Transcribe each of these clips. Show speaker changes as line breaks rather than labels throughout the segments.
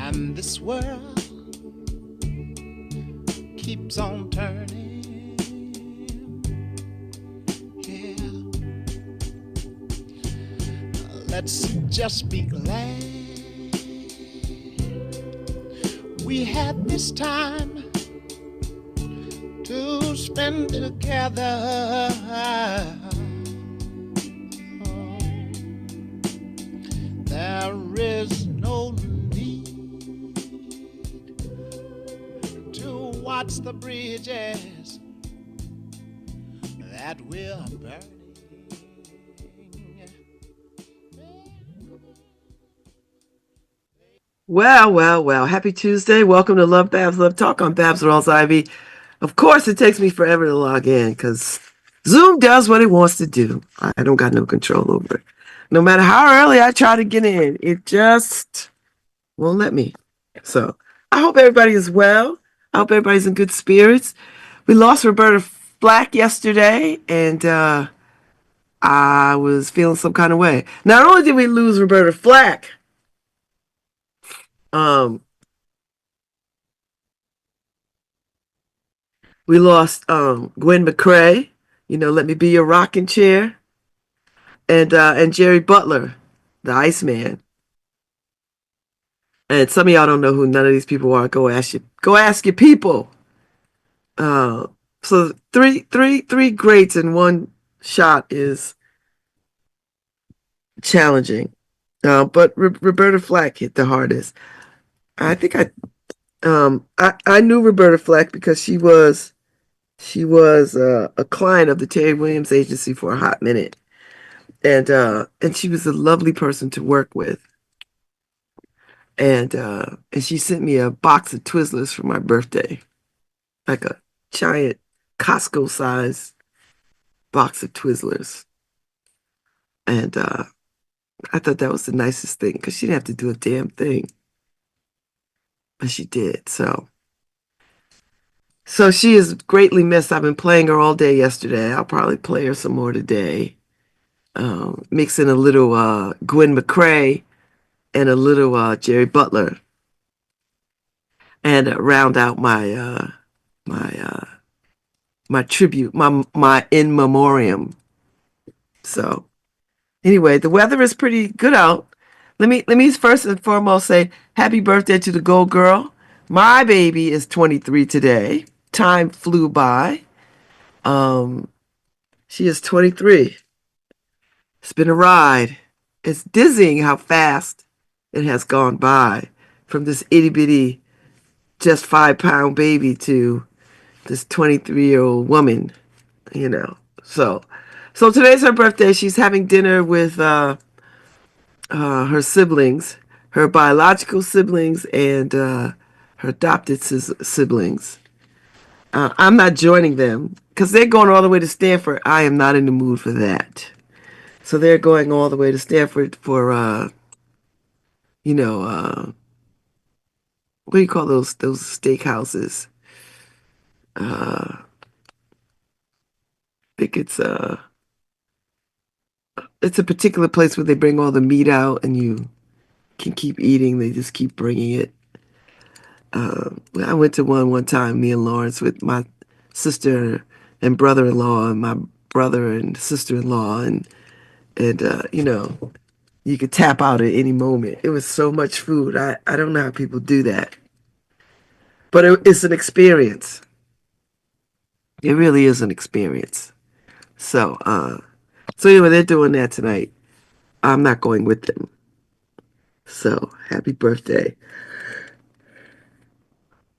And this world keeps on turning. Yeah. Let's just be glad we had this time to spend together. Oh, there is no need to watch the bridges that we're burning.
Well, well, well. Happy Tuesday. Welcome to LoveBabz, LoveTalk. I'm Babz Rawls-Ivy. Of course, it takes me forever to log in because Zoom does what it wants to do. I don't got no control over it. No matter how early I try to get in, it just won't let me. So I hope everybody is well. I hope everybody's in good spirits. We lost Roberta Flack yesterday, and I was feeling some kind of way. Not only did we lose Roberta Flack, we lost Gwen McCrae, Let Me Be Your Rocking Chair, and Jerry Butler, the Iceman. And some of y'all don't know who none of these people are. Go ask your people. So three greats in one shot is challenging. But Roberta Flack hit the hardest. I think I knew Roberta Flack because she was a client of the Terry Williams Agency for a hot minute, and she was a lovely person to work with, and she sent me a box of Twizzlers for my birthday, like a giant Costco size box of Twizzlers, and I thought that was the nicest thing because she didn't have to do a damn thing, but she did. So she is greatly missed. I've been playing her all day yesterday. I'll probably play her some more today. Mix in a little Gwen McCrae and a little Jerry Butler, and round out my my tribute, my in memoriam. So anyway, the weather is pretty good out. Let me first and foremost say happy birthday to the Gold Girl. My baby is 23 today. Time flew by. She is 23. It's been a ride. It's dizzying how fast it has gone by from this itty bitty, just 5-pound baby to this 23-year-old woman, So today's her birthday. She's having dinner with her siblings, her biological siblings, and her adopted siblings. I'm not joining them because they're going all the way to Stanford. I am not in the mood for that. So they're going all the way to Stanford for, what do you call those steakhouses? I think it's a particular place where they bring all the meat out and you can keep eating. They just keep bringing it. I went to one time, me and Lawrence, with my sister and brother-in-law and my brother and sister-in-law, and you could tap out at any moment. It was so much food. I don't know how people do that, but it's an experience. It really is an experience. So anyway, they're doing that tonight. I'm not going with them. So happy birthday.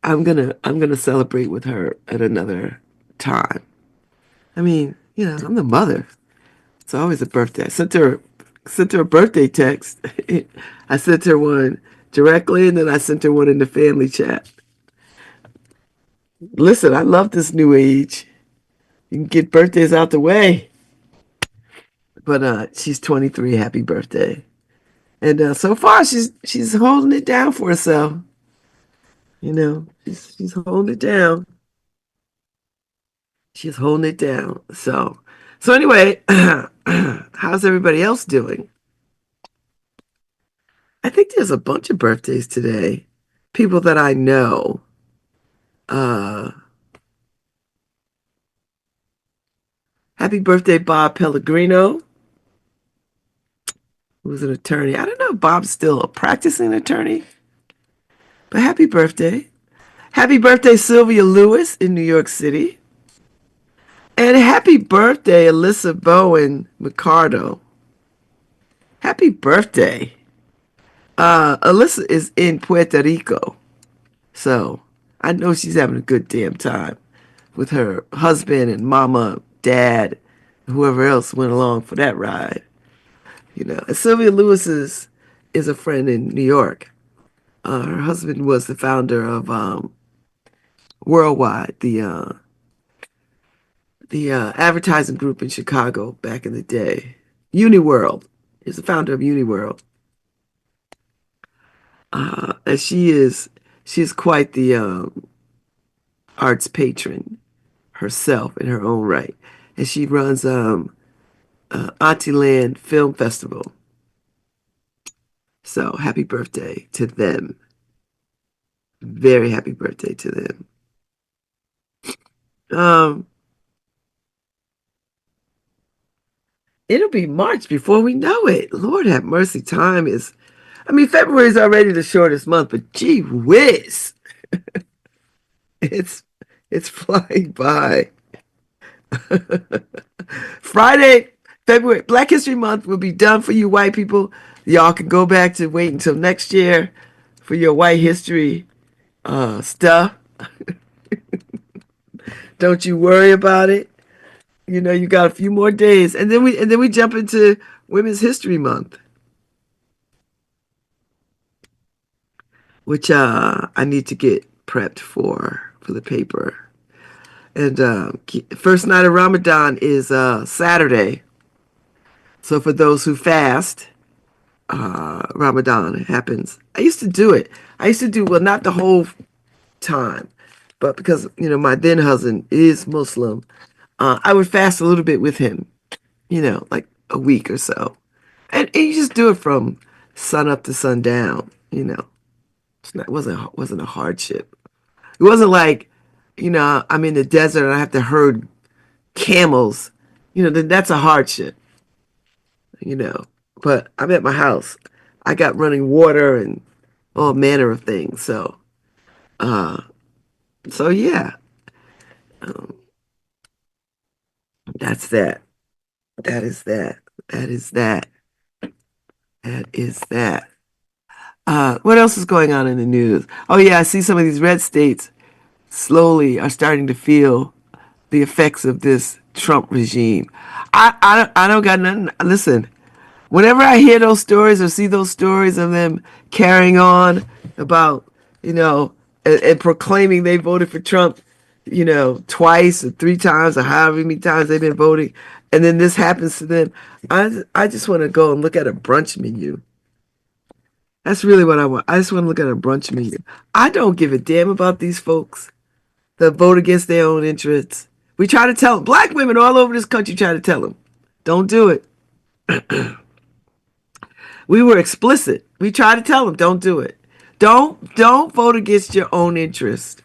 I'm gonna celebrate with her at another time. I mean, I'm the mother. It's always a birthday. I sent her a birthday text. I sent her one directly, and then I sent her one in the family chat. Listen, I love this new age. You can get birthdays out the way. But she's 23. Happy birthday! And so far, she's holding it down for herself. She's holding it down. She's holding it down. So anyway, how's everybody else doing? I think there's a bunch of birthdays today. people that I know. Uh, Happy birthday, Bob Pellegrino, who's an attorney. I don't know if Bob's still a practicing attorney, but happy birthday. Happy birthday, Sylvia Lewis in New York City. And happy birthday, Alyssa Bowen McCardo. Happy birthday. Alyssa is in Puerto Rico. So I know she's having a good damn time with her husband and mama, dad, whoever else went along for that ride. And Sylvia Lewis is a friend in New York. Her husband was the founder of Worldwide, the advertising group in Chicago back in the day. Uniworld. He's the founder of Uniworld. And she is quite the arts patron herself in her own right. And she runs Auntie Film Festival. So happy birthday to them. Very happy birthday to them. Um, it'll be March before we know it. Lord have mercy. February is already the shortest month, but gee whiz, it's it's flying by. Friday, February, Black History Month will be done for you white people. Y'all can go back to wait until next year for your white history stuff. Don't you worry about it. You got a few more days, and then we jump into Women's History Month, which I need to get prepped for the paper. And first night of Ramadan is Saturday. So for those who fast, Ramadan happens. I used to do it. Well, not the whole time, but because my then husband is Muslim, I would fast a little bit with him. Like a week or so, and you just do it from sun up to sundown. It wasn't a hardship. It wasn't like, I'm in the desert and I have to herd camels. Then that's a hardship. You know, but I'm at my house. I got running water and all manner of things. Uh, so yeah, um, that's that. That is that. That is that. That is that. What else is going on in the news? Oh yeah, I see some of these red states slowly are starting to feel the effects of this Trump regime. I don't got nothing. Listen, whenever I hear those stories or see those stories of them carrying on about, and proclaiming they voted for Trump, twice or three times or however many times they've been voting, and then this happens to them, I just want to go and look at a brunch menu. That's really what I want. I just want to look at a brunch menu. I don't give a damn about these folks that vote against their own interests. We try to tell them, black women all over this country try to tell them, don't do it. We were explicit. We try to tell them, don't do it. Don't vote against your own interest.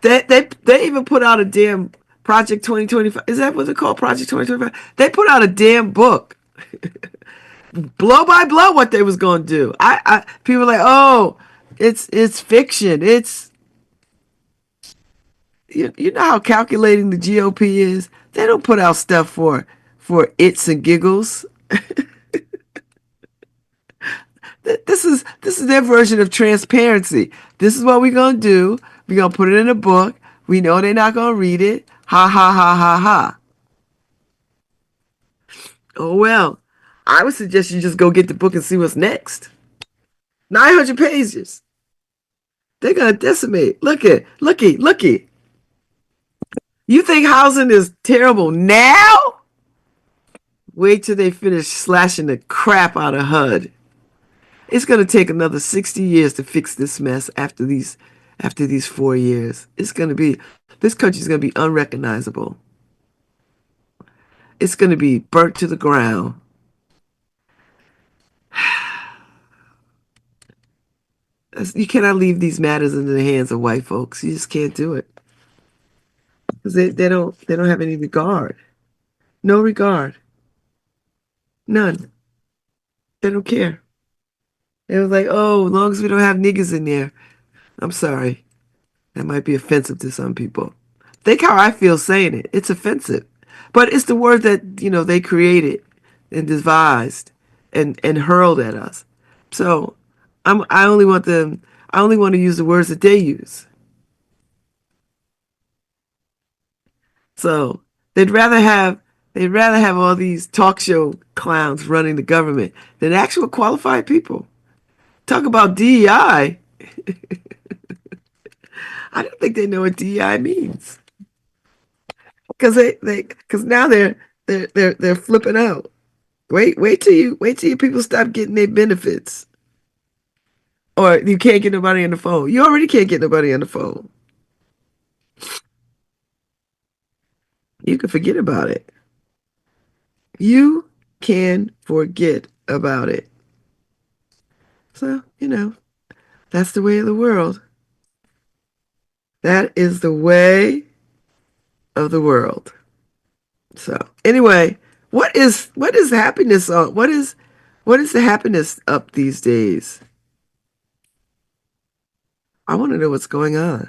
They even put out a damn Project 2025. Is that what they call Project 2025? They put out a damn book, blow by blow, what they was gonna do. People are like, oh, it's fiction. You know how calculating the GOP is. They don't put out stuff for its and giggles. This is their version of transparency. This is what we're gonna do. We're gonna put it in a book. We know they're not gonna read it. Ha ha ha ha ha. Oh well. I would suggest you just go get the book and see what's next. 900 pages. They're gonna decimate. Looky. You think housing is terrible now? Wait till they finish slashing the crap out of HUD. It's going to take another 60 years to fix this mess after these 4 years. This country's going to be unrecognizable. It's going to be burnt to the ground. You cannot leave these matters in the hands of white folks. You just can't do it because they don't have any regard. No regard. None. They don't care. It was like, oh, as long as we don't have niggas in there. I'm sorry. That might be offensive to some people. Think how I feel saying it. It's offensive. But it's the word that, they created and devised and hurled at us. So I only want them I only want to use the words that they use. So they'd rather have all these talk show clowns running the government than actual qualified people. Talk about DEI. I don't think they know what DEI means. Because now they're flipping out. Wait till you people stop getting their benefits, or you can't get nobody on the phone. You already can't get nobody on the phone. You can forget about it. You can forget about it. So that's the way of the world. That is the way of the world. So anyway, what is happiness on? What is the happiness up these days? I want to know what's going on.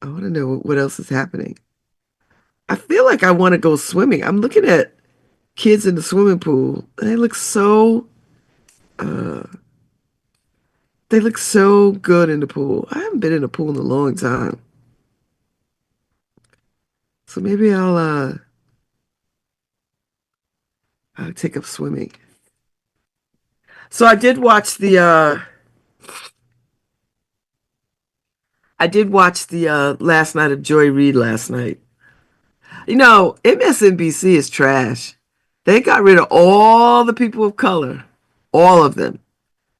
I want to know what else is happening. I feel like I want to go swimming. I'm looking at kids in the swimming pool, and uh, they look so good in the pool. I haven't been in a pool in a long time, so maybe I'll take up swimming. So I did watch the last night of Joy Reid last night. MSNBC is trash. They got rid of all the people of color, all of them.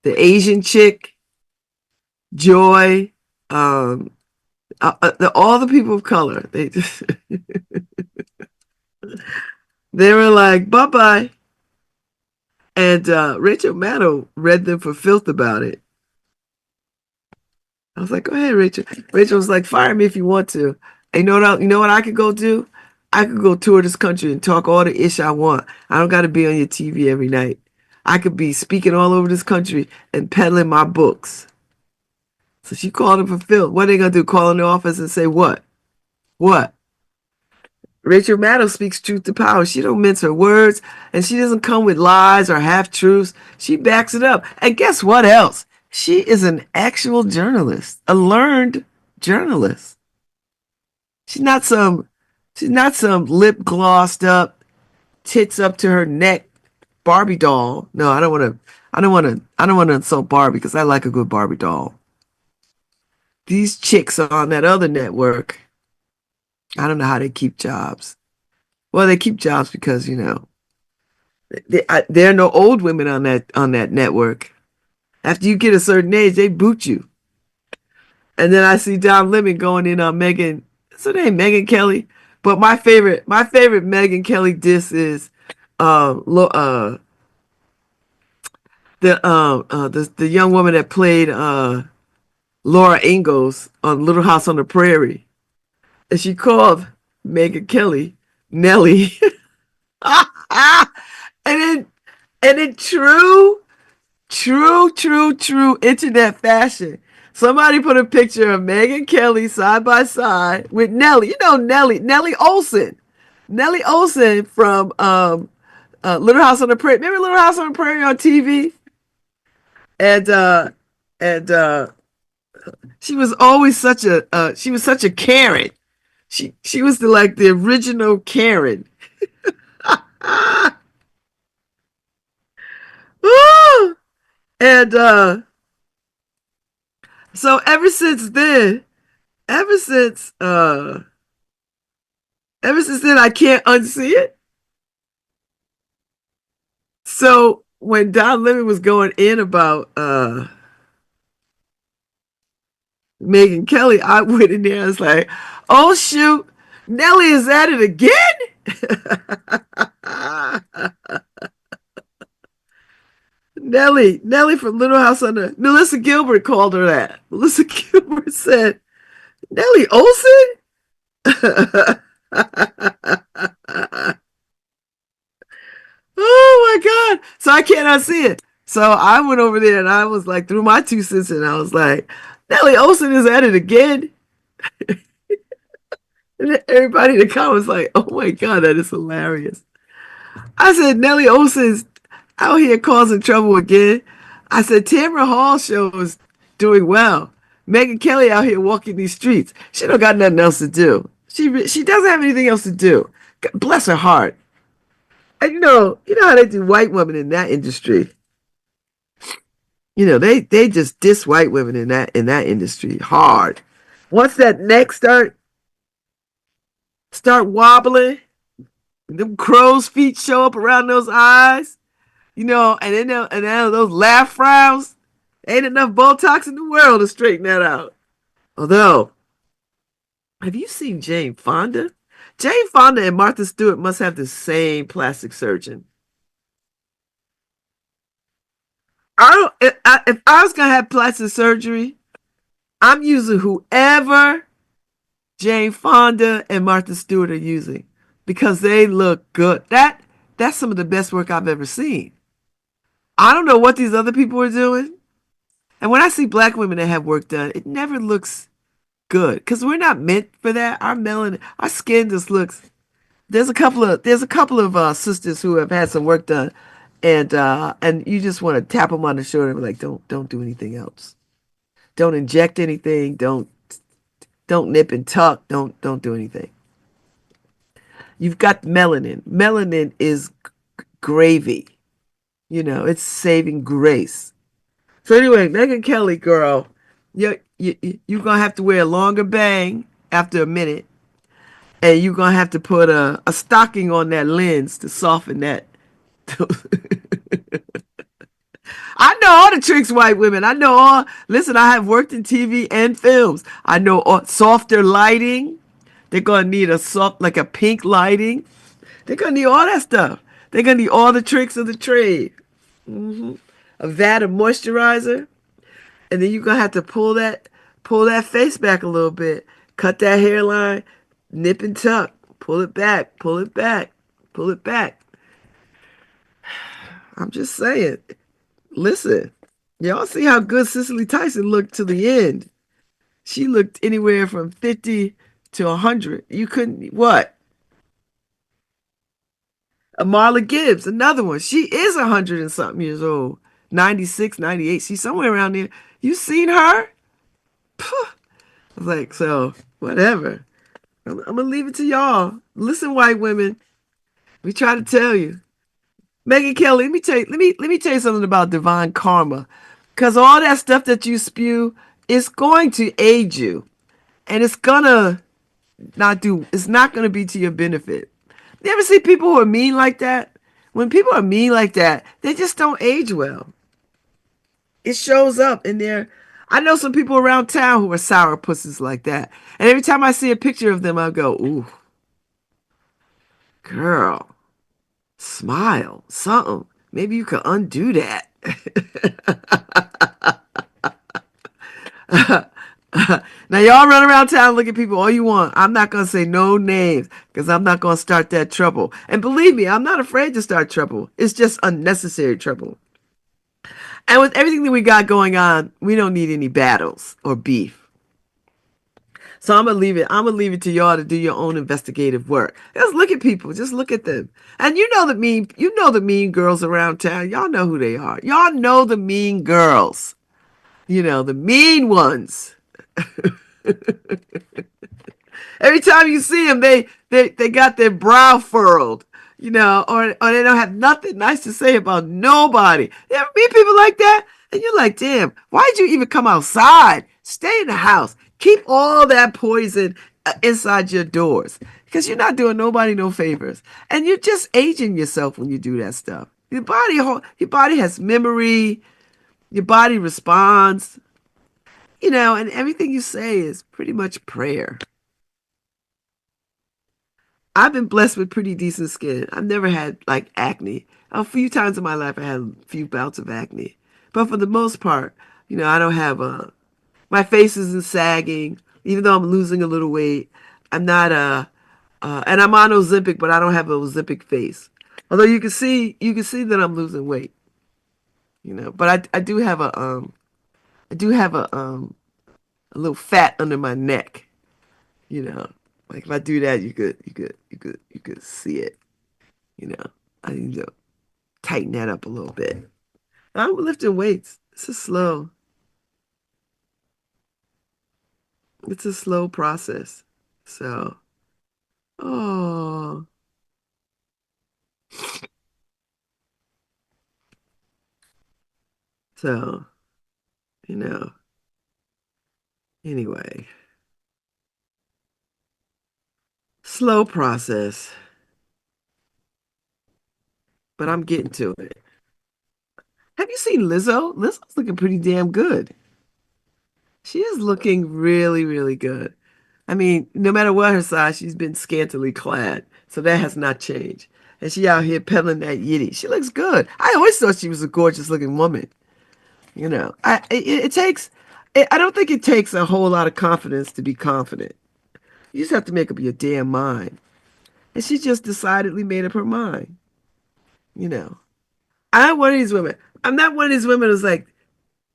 The Asian chick, Joy, um, all the people of color. They were like, bye bye. And Rachel Maddow read them for filth about it. I was like, go ahead, Rachel. Rachel was like, fire me if you want to. And you know what I could go do? I could go tour this country and talk all the ish I want. I don't got to be on your TV every night. I could be speaking all over this country and peddling my books. So she called him for filth. What are they going to do? Call in the office and say what? What? Rachel Maddow speaks truth to power. She don't mince her words, and she doesn't come with lies or half-truths. She backs it up. And guess what else? She is an actual journalist, a learned journalist. She's not some lip glossed up, tits up to her neck Barbie doll. No, I don't want to insult Barbie because I like a good Barbie doll. These chicks on that other network, I don't know how they keep jobs. Well, they keep jobs because there are no old women on that network. After you get a certain age, they boot you. And then I see Don Lemon going in on Megan. What's her name? Megan Kelly. But my favorite Megan Kelly diss is the young woman that played Laura Ingalls on Little House on the Prairie, and she called Megan Kelly Nelly. and then and in true internet fashion, somebody put a picture of Megan Kelly side by side with Nelly. Nelly Olsen from Little House on the Prairie. Remember Little House on the Prairie on TV? And she was always such a Karen. She was the original Karen. and so ever since uh ever since then I can't unsee it. So when Don Lemon was going in about Megan Kelly, I went in there and was like, oh shoot, Nelly is at it again. Nellie from Little House on the Melissa Gilbert called her that. Melissa Gilbert said, Nellie Olsen? Oh my God. So I can't unsee it. So I went over there and I was like, threw my 2 cents and I was like, Nellie Olsen is at it again. And everybody in the comments like, oh my God, that is hilarious. I said, Nellie Olsen's out here causing trouble again. I said, Tamara Hall show is doing well. Megan Kelly out here walking these streets. She don't got nothing else to do. She doesn't have anything else to do. Bless her heart. And you know how they do white women in that industry. They just diss white women in that industry hard. Once that neck start wobbling, them crow's feet show up around those eyes, and then those laugh frowns, ain't enough Botox in the world to straighten that out. Although, have you seen Jane Fonda? Jane Fonda and Martha Stewart must have the same plastic surgeon. I don't. If I was gonna have plastic surgery, I'm using whoever Jane Fonda and Martha Stewart are using because they look good. That's some of the best work I've ever seen. I don't know what these other people are doing. And when I see black women that have work done, it never looks good because we're not meant for that. Our melanin, our skin just looks. There's a couple of sisters who have had some work done, and you just want to tap them on the shoulder and be like, don't do anything else. Don't inject anything. Don't nip and tuck. Don't do anything. You've got melanin. Melanin is gravy. It's saving grace. So anyway, Megan Kelly, girl, you're gonna have to wear a longer bang after a minute, and you're gonna have to put a stocking on that lens to soften that. I know all the tricks, white women. I know all. Listen, I have worked in TV and films. I know all, softer lighting. They're gonna need a soft, like a pink lighting. They're gonna need all that stuff. They're gonna need all the tricks of the trade. A vat of moisturizer, and then you're gonna have to pull that face back a little bit, cut that hairline, nip and tuck, pull it back, pull it back, pull it back. I'm just saying. Listen, y'all see how good Cicely Tyson looked to the end. She looked anywhere from 50 to 100. You couldn't, what? Marla Gibbs, another one. She is 100 and something years old. 96, 98. She's somewhere around there. You seen her? Puh. I was like, so, whatever. I'm going to leave it to y'all. Listen, white women. We try to tell you. Megan Kelly, let me tell you something about divine karma. Because all that stuff that you spew is going to aid you. And it's not gonna be to your benefit. You ever see people who are mean like that? When people are mean like that, they just don't age well. It shows up in their. I know some people around town who are sour pussies like that. And every time I see a picture of them, I go, ooh, girl, smile, something. Maybe you could undo that. Now y'all run around town and look at people all you want. I'm not going to say no names because I'm not going to start that trouble. And believe me, I'm not afraid to start trouble. It's just unnecessary trouble. And with everything that we got going on, we don't need any battles or beef. So I'm gonna leave it. I'm gonna leave it to y'all to do your own investigative work. Just look at people. Just look at them. And you know the mean girls around town. Y'all know who they are. Y'all know the mean girls. The mean ones. Every time you see them, they got their brow furrowed, or they don't have nothing nice to say about nobody. You ever meet people like that? And you're like, damn, why'd you even come outside? Stay in the house. Keep all that poison inside your doors because you're not doing nobody no favors. And you're just aging yourself when you do that stuff. Your body has memory. Your body responds. And everything you say is pretty much prayer. I've been blessed with pretty decent skin. I've never had like acne. A few times in my life, I had a few bouts of acne, but for the most part, I don't have my face isn't sagging, even though I'm losing a little weight. I'm not and I'm on Ozempic, but I don't have an Ozempic face. Although you can see that I'm losing weight, But I do have a little fat under my neck, you know. Like if I do that, you could see it, you know. I need to tighten that up a little bit. I'm lifting weights. It's a slow process. So, oh, so, you know, anyway, slow process, but I'm getting to it. Have you seen Lizzo? Lizzo's looking pretty damn good. She is looking really, really good. I mean, no matter what her size, she's been scantily clad, so that has not changed. And she out here peddling that yitty. She looks good. I always thought she was a gorgeous looking woman. It takes. I don't think it takes a whole lot of confidence to be confident. You just have to make up your damn mind. And she just decidedly made up her mind. You know, I'm one of these women. I'm not one of these women who's like,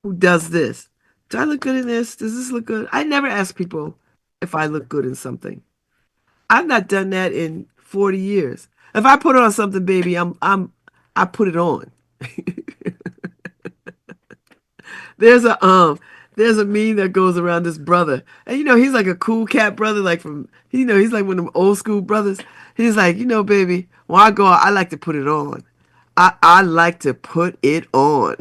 who does this? Do I look good in this? Does this look good? I never ask people if I look good in something. I've not done that in 40 years. If I put on something, baby, I put it on. There's a meme that goes around this brother. And he's like a cool cat brother, like he's like one of them old school brothers. He's like, baby, when I go out, I like to put it on. I like to put it on.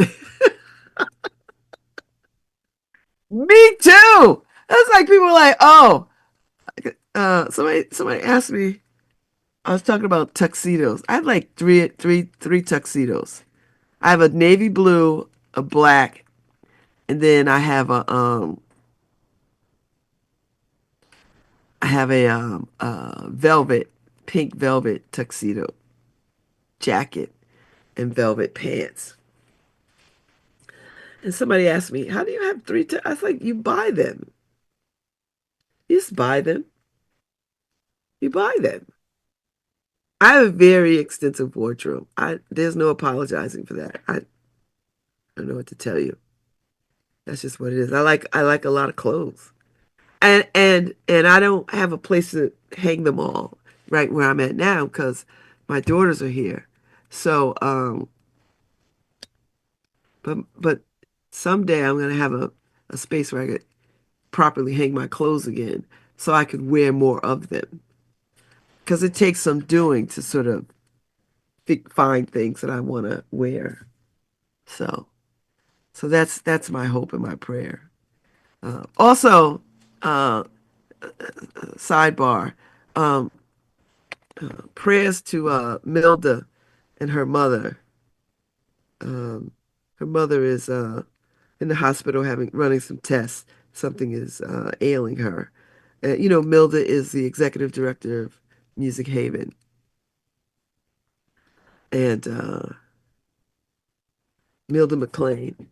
Me too. That's like people are like, oh, somebody asked me. I was talking about tuxedos. I have like three tuxedos. I have a navy blue, a black, and then I have a pink velvet tuxedo jacket and velvet pants. And somebody asked me, "How do you have three?" I was like, "You buy them. You just buy them. You buy them." I have a very extensive wardrobe. There's no apologizing for that. I don't know what to tell you. That's just what it is. I like a lot of clothes. And I don't have a place to hang them all right where I'm at now because my daughters are here. So but someday I'm gonna have a space where I could properly hang my clothes again so I could wear more of them. Because it takes some doing to sort of find things that I want to wear. So so that's my hope and my prayer. Also, uh, sidebar. Um, Prayers to Milda and her mother. Um, Her mother is in the hospital running some tests. Something is ailing her. Milda is the executive director of Music Haven, and Milda McLean.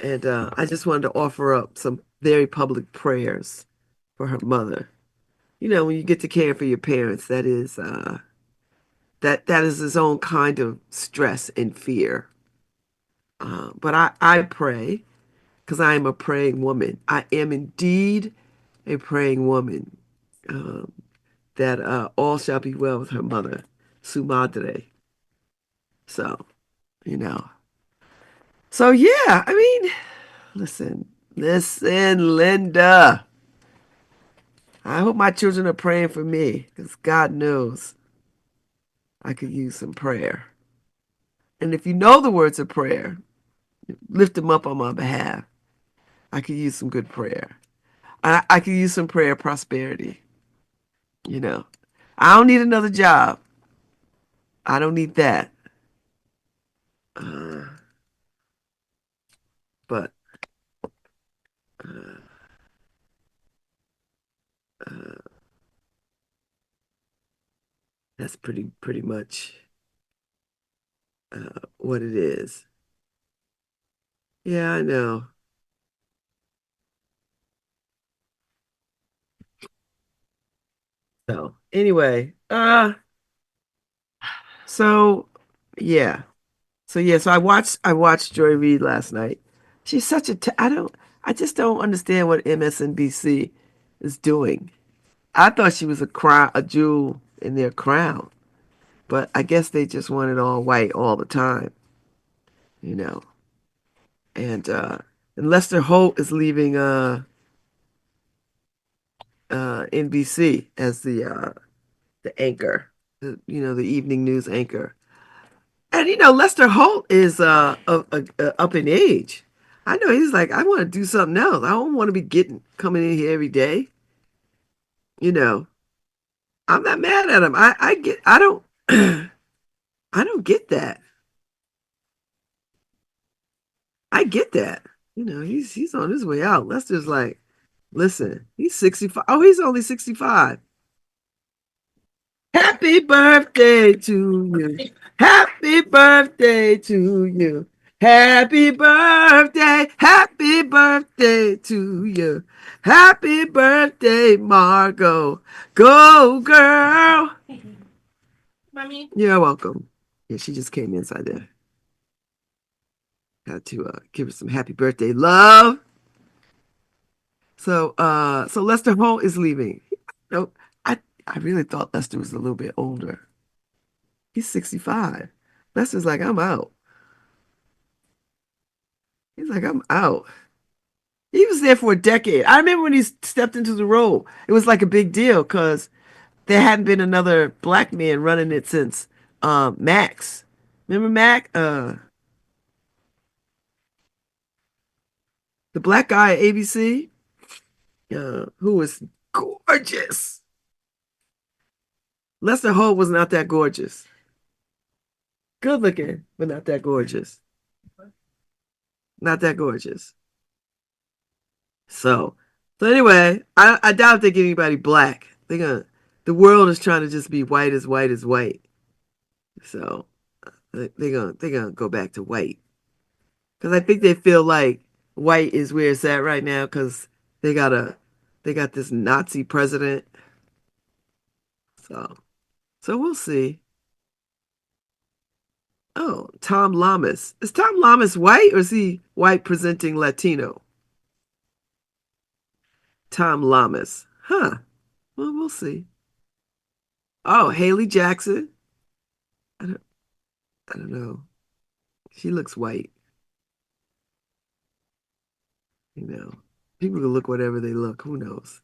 And I just wanted to offer up some very public prayers for her mother. When you get to care for your parents, that is its own kind of stress and fear. But I pray because I am a praying woman. I am indeed a praying woman. Um, that all shall be well with her mother, Su Madre. So, you know. So yeah, I mean, listen, Linda. I hope my children are praying for me because God knows I could use some prayer. And if you know the words of prayer, lift them up on my behalf. I could use some good prayer. I could use some prayer prosperity. You know, I don't need another job. I don't need that. Uh, but uh, uh, that's pretty much what it is. Yeah, I know. So anyway, so yeah. So I watched Joy Reid last night. She's such a I just don't understand what MSNBC is doing. I thought she was a jewel in their crown, but I guess they just want it all white all the time, you know. And Lester Holt is leaving NBC as the anchor, the evening news anchor. And Lester Holt is up in age. I know he's like, I want to do something else. I don't want to be getting coming in here every day. You know, I'm not mad at him. I don't get that. I get that. He's on his way out. Lester's like, listen, he's 65. Oh, he's only 65. Happy birthday to you. Happy birthday to you. Happy birthday. Happy birthday to you. Happy birthday, Margot. Go, girl. Mommy. You're welcome. Yeah, she just came inside there. Got to give her some happy birthday love. So Lester Holt is leaving. No, I really thought Lester was a little bit older. He's 65. Lester's like, I'm out. He's like, I'm out. He was there for a decade. I remember when he stepped into the role. It was like a big deal because there hadn't been another black man running it since Max. Remember Mac? The black guy at ABC, who was gorgeous. Lester Holt was not that gorgeous. Good looking, but not that gorgeous. Not that gorgeous. So, so anyway, I doubt they get anybody black. The world is trying to just be white as white as white. So they're gonna go back to white because I think they feel like white is where it's at right now because they got a they got this Nazi president. So we'll see. Oh, Tom Lamas. Is Tom Lamas white or is he white presenting Latino? Tom Lamas. Huh. Well, we'll see. Oh, Haley Jackson. I don't, I don't know. She looks white, you know. People can look whatever they look. Who knows?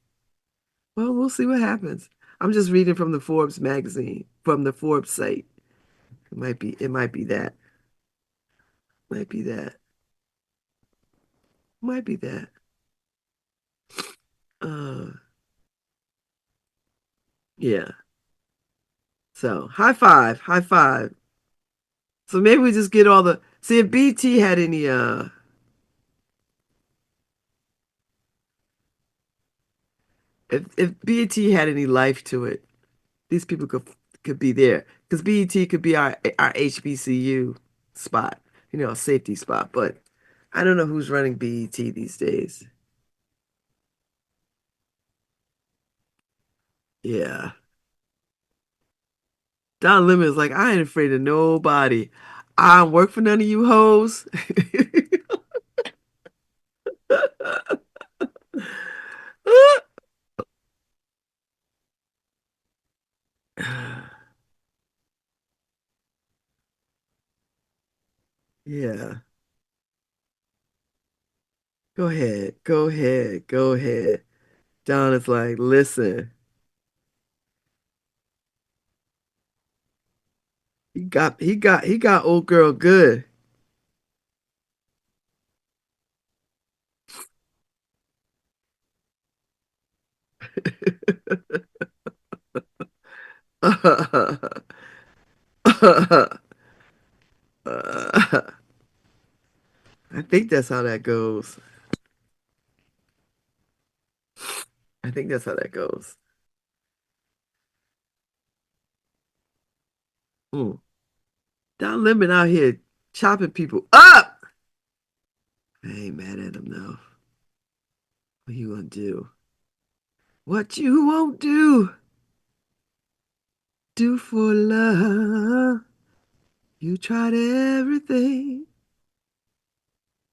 Well, we'll see what happens. I'm just reading from the Forbes magazine, from the Forbes site. It might be that. Might be that. Might be that. Uh, yeah. So high five, high five. So maybe we just get all the see if BT had any if BT had any life to it, these people could be there because BET could be our HBCU spot, a safety spot. But I don't know who's running BET these days. Yeah, Don Lemon is like, I ain't afraid of nobody. I don't work for none of you hoes. Yeah, go ahead, go ahead, go ahead. Don is like, listen, he got old girl good. I think that's how that goes. I think that's how that goes. Mm. Don Lemon out here chopping people up. I ain't mad at him though. What you gonna do? What you won't do for love. You tried everything,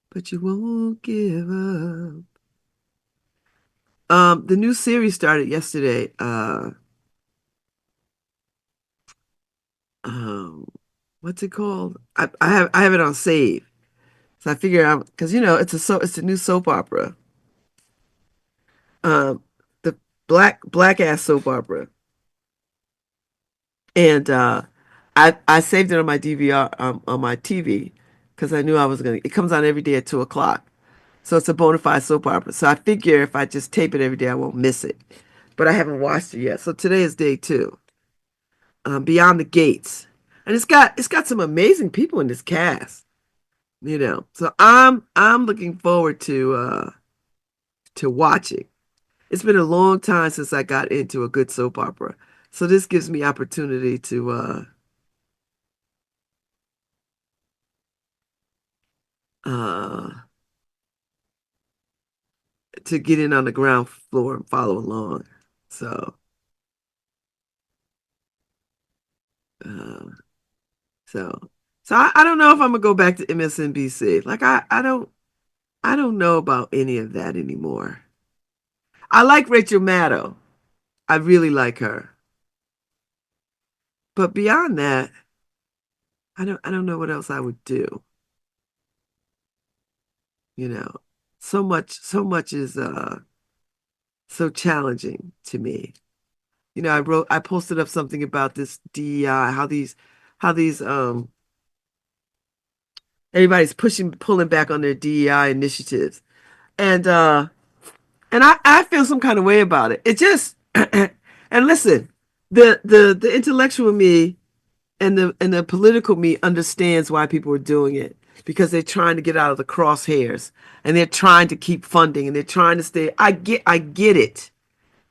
but you won't give up. The new series started yesterday. Um, what's it called? I have it on save. So I figure out because it's a new soap opera. Um, the black ass soap opera, and I saved it on my DVR on my TV because I knew I was gonna. It comes on every day at 2 o'clock, so it's a bona fide soap opera. So I figure if I just tape it every day, I won't miss it. But I haven't watched it yet. So today is day two. Beyond the Gates, and it's got some amazing people in this cast. So I'm looking forward to watching. It's been a long time since I got into a good soap opera. So this gives me opportunity uh to get in on the ground floor and follow along. So uh so I don't know if I'm gonna go back to MSNBC. Like I don't know about any of that anymore. I like Rachel Maddow. I really like her. But beyond that, I don't know what else I would do. You know. So much is so challenging to me. I posted up something about this DEI, how these everybody's pulling back on their DEI initiatives. And I feel some kind of way about it. It just and listen, the intellectual me and the political me understands why people are doing it because they're trying to get out of the crosshairs and they're trying to keep funding and they're trying to stay. I get it.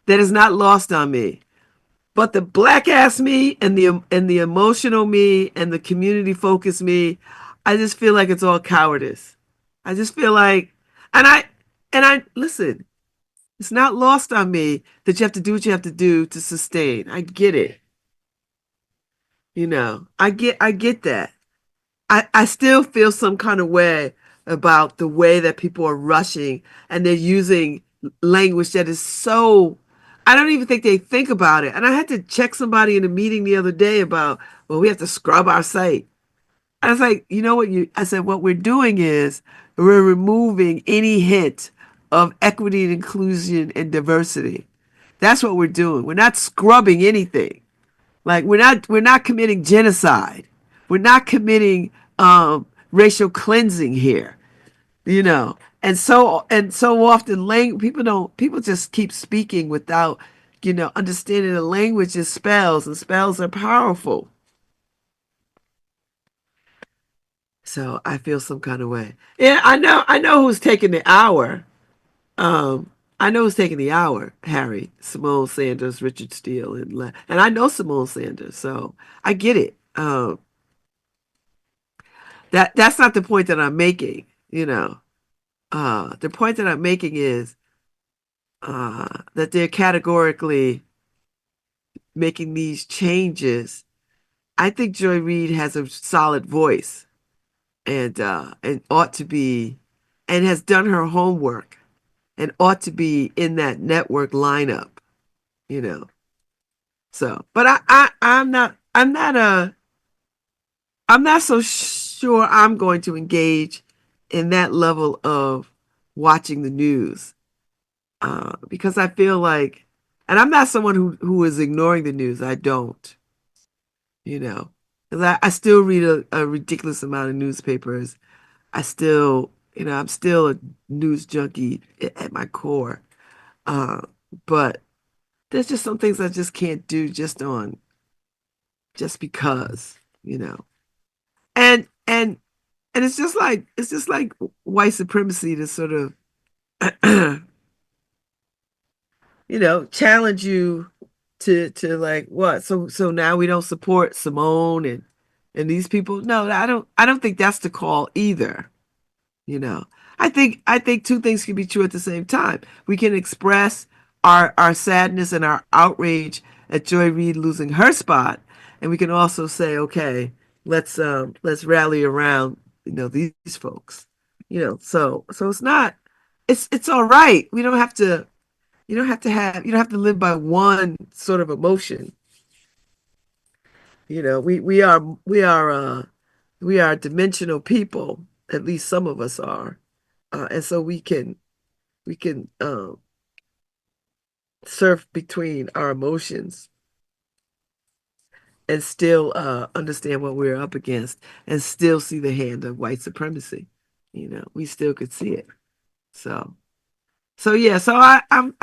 That is not lost on me. But the black ass me and the emotional me and the community focused me, I just feel like it's all cowardice. I just feel like and I listen, it's not lost on me that you have to do what you have to do to sustain. I get it. I get that. I still feel some kind of way about the way that people are rushing and they're using language that is so I don't even think they think about it. And I had to check somebody in a meeting the other day about, well, we have to scrub our site. I was like, you know what I said, what we're doing is we're removing any hint of equity and inclusion and diversity. That's what we're doing. We're not scrubbing anything. Like we're not committing genocide. We're not committing racial cleansing here, you know. And so often people just keep speaking without, understanding the language is spells and spells are powerful. So I feel some kind of way. Yeah, I know who's taking the hour. Um I know who's taking the hour, Harry, Simone Sanders, Richard Steele, and I know Simone Sanders, so I get it. That's not the point that I'm making, you know. The point that I'm making is that they're categorically making these changes. I think Joy Reid has a solid voice and ought to be and has done her homework and ought to be in that network lineup, you know. So, but I'm not so sure I'm going to engage in that level of watching the news because I feel like, and I'm not someone who is ignoring the news. I don't, you know, 'cause I still read a ridiculous amount of newspapers. I still, I'm still a news junkie at my core. Uh, but there's just some things I just can't do just because, you know. And and it's just like white supremacy to sort of challenge you to like what? So now we don't support Simone And these people, no, I don't think that's the call either. You know, I think two things can be true at the same time. We can express our sadness and our outrage at Joy Reid losing her spot, and we can also say, okay, let's rally around, these folks. So it's all right. We don't have to you don't have to live by one sort of emotion. We are dimensional people. At least some of us are, and so we can surf between our emotions and still understand what we're up against and still see the hand of white supremacy. We still could see it. So yeah. So I I'm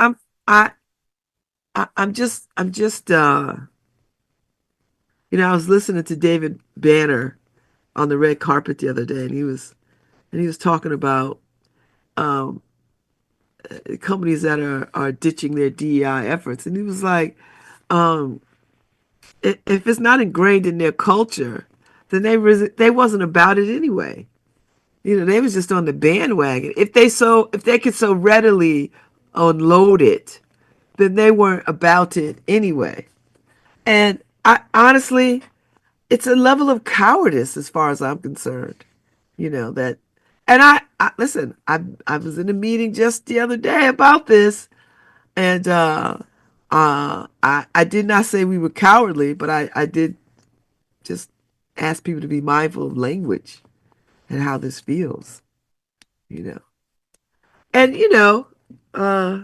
just I was listening to David Banner on the red carpet the other day, and he was talking about um, companies that are ditching their DEI efforts, and he was like, um, if it's not ingrained in their culture, then they wasn't about it anyway. They was just on the bandwagon. If they could so readily unload it, then they weren't about it anyway. And I honestly, it's a level of cowardice as far as I'm concerned. That, and I listen. I was in a meeting just the other day about this, and I did not say we were cowardly, but I did just ask people to be mindful of language and how this feels. You know, and uh,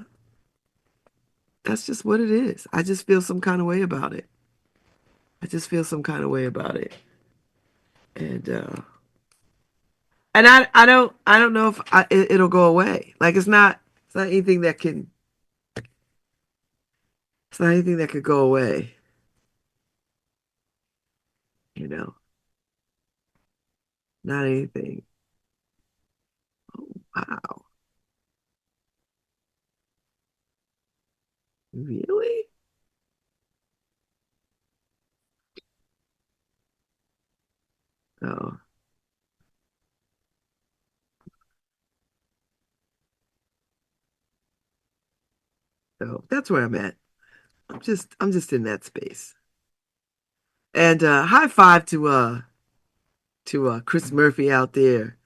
that's just what it is. I just feel some kind of way about it. I just feel some kind of way about it, and I don't know if it'll go away. Like it's not anything that can it's not anything that could go away. You know, not anything. Wow, really? Oh, so that's where I'm at. I'm just in that space. And high five to Chris Murphy out there,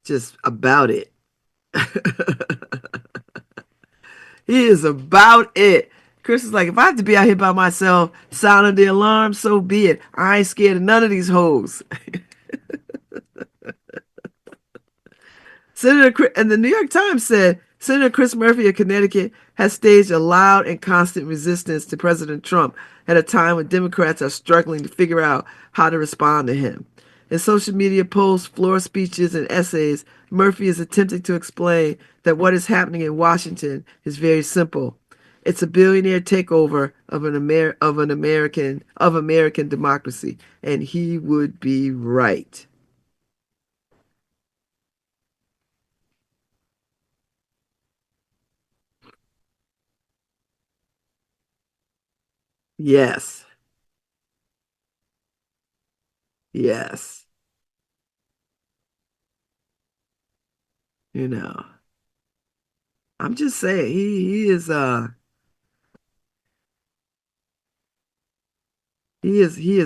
just about it. He is about it. Chris is like, if I have to be out here by myself, sounding the alarm, so be it. I ain't scared of none of these hoes. And the New York Times said Senator Chris Murphy of Connecticut has staged a loud and constant resistance to President Trump at a time when Democrats are struggling to figure out how to respond to him. In social media posts, floor speeches, and essays, Murphy is attempting to explain that what is happening in Washington is very simple. It's a billionaire takeover of American democracy, and he would be right. Yes, yes. You know, I'm just saying he is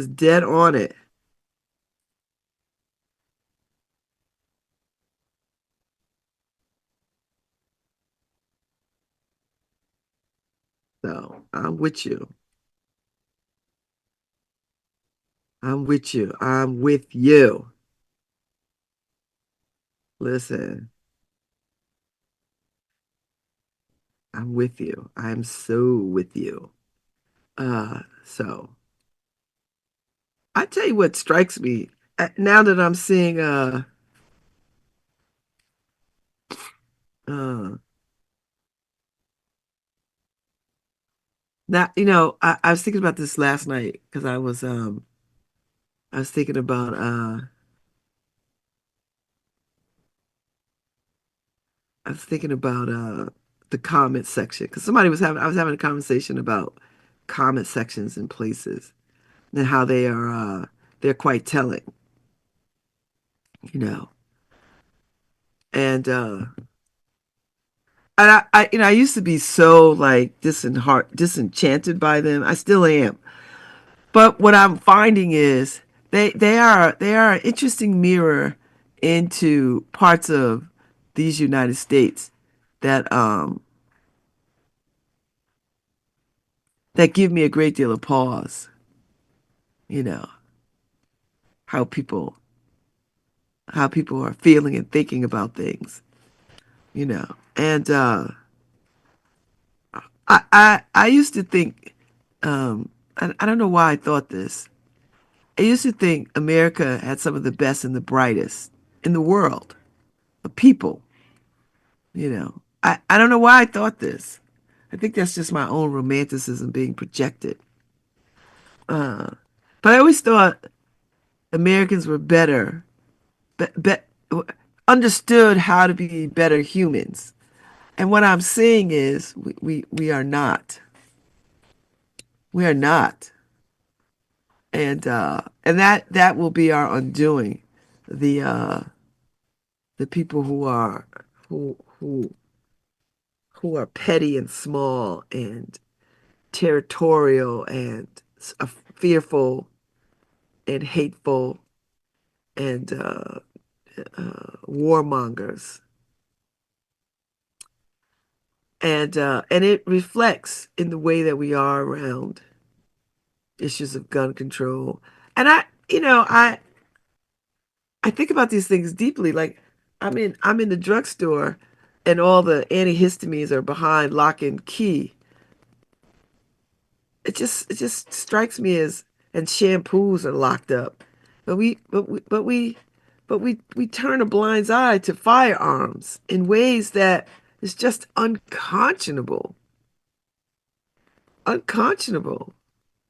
dead on it. So I'm with you. I'm with you. I'm with you. Listen, I'm with you. I'm so with you. So I tell you what strikes me now that I'm seeing uh now I was thinking about this last night because I was thinking about the comment section because I was having a conversation about comment sections in places and how they are they're quite telling, you know. And I used to be so like disenchanted by them. I still am. But what I'm finding is they are an interesting mirror into parts of these United States that that give me a great deal of pause. You know how people how people are feeling and thinking about things. And I used to think I don't know why I thought this. I used to think America had some of the best and the brightest in the world of people. I don't know why I thought this. I think that's just my own romanticism being projected. But I always thought Americans were better, be, be, understood how to be better humans. And what I'm seeing is we are not. We are not. And that will be our undoing. The people who are petty and small and territorial and fearful and hateful and warmongers, and it reflects in the way that we are around issues of gun control. And I think about these things deeply. Like I'm in the drugstore, and all the antihistamines are behind lock and key. It just strikes me as, and shampoos are locked up, but we turn a blind eye to firearms in ways that is just unconscionable.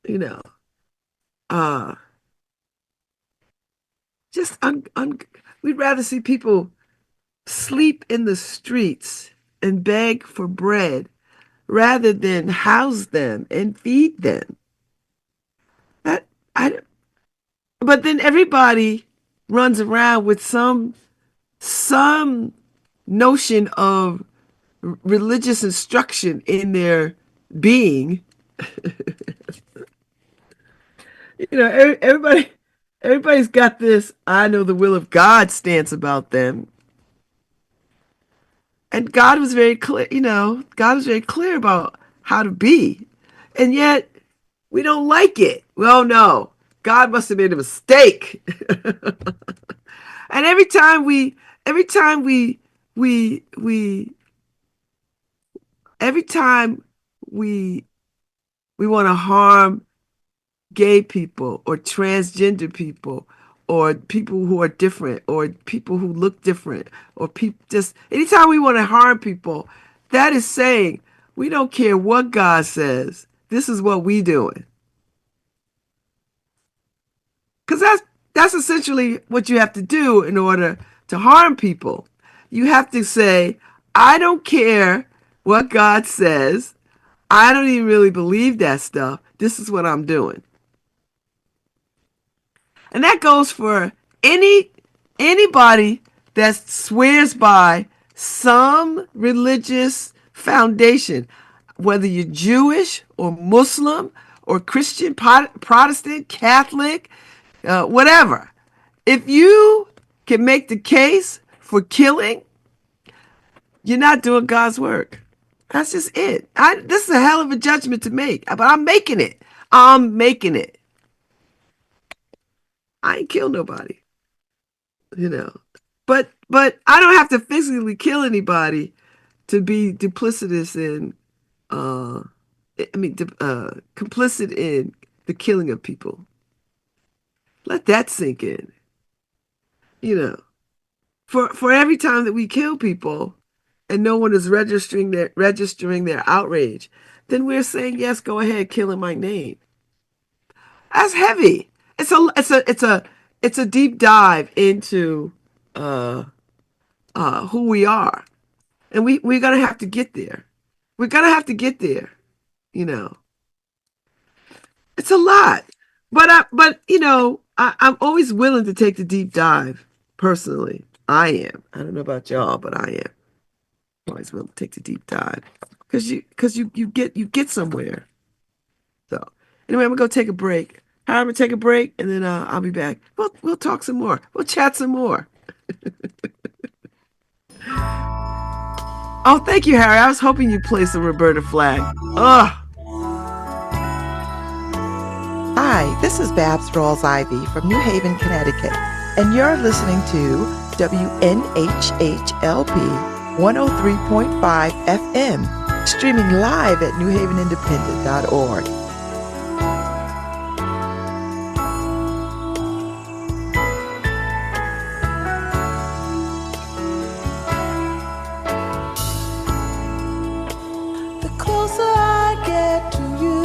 You know, uh, just we'd rather see people sleep in the streets and beg for bread rather than house them and feed them. That I But then everybody runs around with some notion of religious instruction in their being. Everybody's got this "I know the will of God" stance about them. And God was very clear, God was very clear about how to be. And yet we don't like it. Well, no, God must have made a mistake. And we, we, every time we, we want to harm gay people or transgender people or people who are different or people who look different or people, just anytime we want to harm people, that is saying we don't care what God says. This is what we doing. Because that's essentially what you have to do in order to harm people. You have to say, I don't care what God says. I don't even really believe that stuff. This is what I'm doing. And that goes for anybody that swears by some religious foundation, whether you're Jewish or Muslim or Christian, Protestant, Catholic, whatever. If you can make the case for killing, you're not doing God's work. That's just it. This is a hell of a judgment to make, but I'm making it. I'm making it. I ain't killed nobody, you know. But I don't have to physically kill anybody to be duplicitous in, complicit in the killing of people. Let that sink in. You know, for every time that we kill people, and no one is registering their outrage, then we're saying yes, go ahead, kill in my name. That's heavy. It's a deep dive into who we are, and we're gonna have to get there. We're gonna have to get there. You know, it's a lot, but I'm always willing to take the deep dive. Personally, I am. I don't know about y'all, but I am always willing to take the deep dive because you get somewhere. So anyway, I'm gonna go take a break. I'm gonna take a break, and then I'll be back. We'll talk some more. We'll chat some more. Oh, thank you, Harry. I was hoping you'd play some Roberta Flack. Ugh.
Hi, this is Babz Rawls-Ivy from New Haven, Connecticut, and you're listening to WNHHLP 103.5 FM, streaming live at newhavenindependent.org.
The closer I get to you,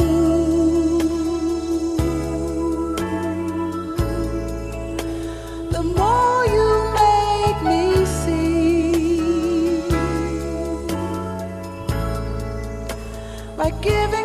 the more you make me see. By giving